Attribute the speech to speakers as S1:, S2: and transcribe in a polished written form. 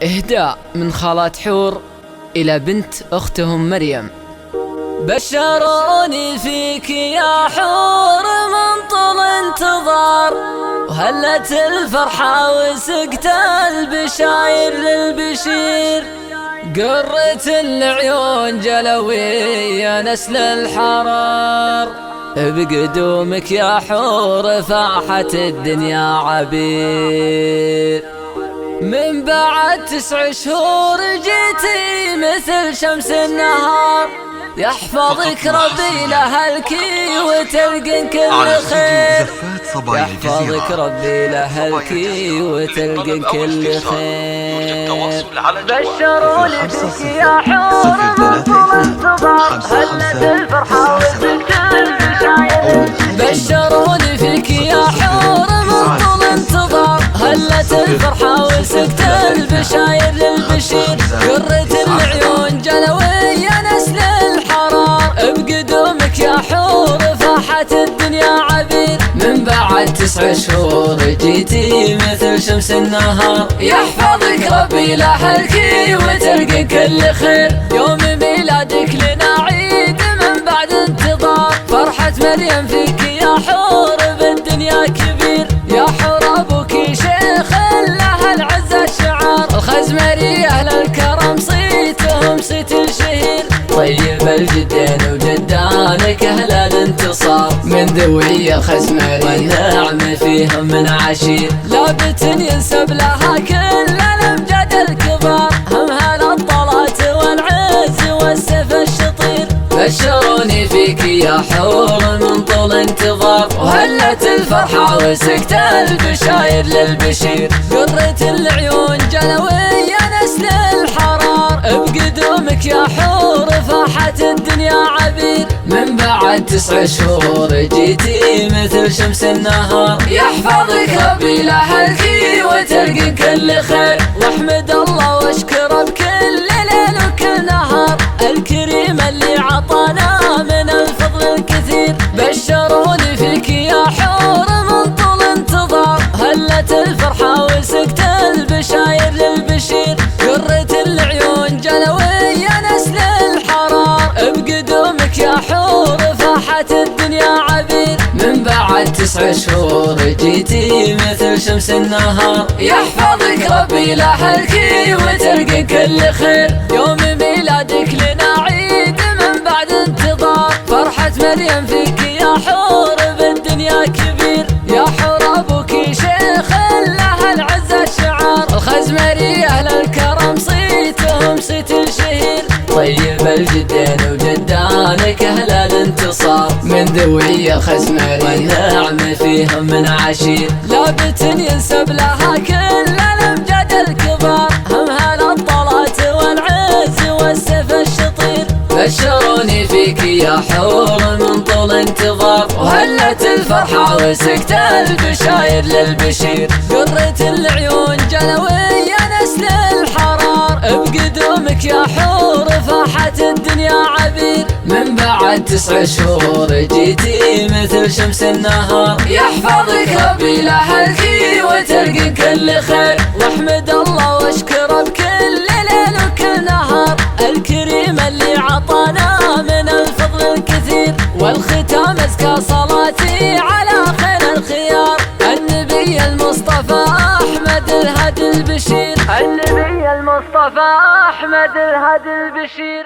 S1: إهداء من خالات حور إلى بنت أختهم مريم.
S2: بشروني فيك يا حور من طول انتظار، وهلت الفرحة وسقت البشاير للبشير. قرة العيون جلوية نسل الحرار، بقدومك يا حور فاحت الدنيا عبير. من بعد 9 شهور جيتي مثل شمس النهار، يحفظك ربي لأهلكي وتلقين كل خير. يحفظك ربي لأهلكي وتلقين كل خير. بشروني بك يا حور من طول انتظار، هلت الفرحة وسقت البشاير. بشروني فيك يا حور من طول انتظار، هلت الفرحة وسقت البشاير للبشير. قرة العيون جلوية نسل الحرار، بقدومك يا حور فاحت الدنيا عبير. من بعد 9 شهور جيتي مثل شمس النهار، يحفظك ربي لأهلكي وتلقي كل خير. يوم ميلادك لنا عيد من بعد انتظار، فرحة مريم فيك يا حور بالدنيا كبير. يا حور أبوك شيخ له العزة الشعار، الخزمري أهل الكرم صيتهم صيت الشهير. طيب الجدين وجدانك أهل الانتصار، من ذوي الخزمري والنعم فيهم من عشير. لابت ينسب لها كل الأمجاد الكبار، هم هالطلات والعز والسيف الشطير. بشروني فيك يا حور من طول انتظار، وهلت الفرحة وسقت البشاير للبشير. قرة العيون جلوية نسل الحرار، بقدومك يا حور فاحت الدنيا عبير. من بعد 9 شهور جيتي مثل شمس النهار، يحفظك ربي لأهلكي وتلقي كل خير. واحمد الله واشكره بكل ليل وكل نهار، الكريم اللي عطانا من الفضل الكثير. بشروني فيك يا حور من طول انتظار، هلت الفرحة وسقت البشاير للبشير. قرة العيون جلوية نسل الحرار، بقدومك يا حور فاحت الدنيا عبير. من بعد 9 شهور جيتي مثل شمس النهار، يحفظك ربي لأهلكي وتلقي كل خير. يوم ميلادك لنا عيد من بعد انتظار، فرحة مريم فيك يا حور بالدنيا كبير. يا حور أبوك شيخ له العزة الشعار، الخزمري أهل الكرم صيتهم صيت الشهير. طيب الجدين وجدانك أهل الانتصار، من ذوي الخزمري والنعم فيهم من عشير. لابت ينسب لها كل الأمجاد الكبار، هم هالطلات والعز والسيف الشطير. بشروني فيك يا حور من طول انتظار، وهلت الفرحة وسقت البشاير للبشير. قرة العيون جلوية نسل الحرار، بقدومك يا حور فاحت الدنيا عبير. من بعد 9 شهور جيتي مثل شمس النهار، يحفظك ربي لأهلكي وتلقي كل خير. واحمد الله واشكره بكل ليل وكل نهار، الكريم اللي عطانا من الفضل الكثير. والختام أزكى صلاتي على خير الخيار، النبي المصطفى أحمد الهادي البشير. النبي المصطفى أحمد الهادي البشير.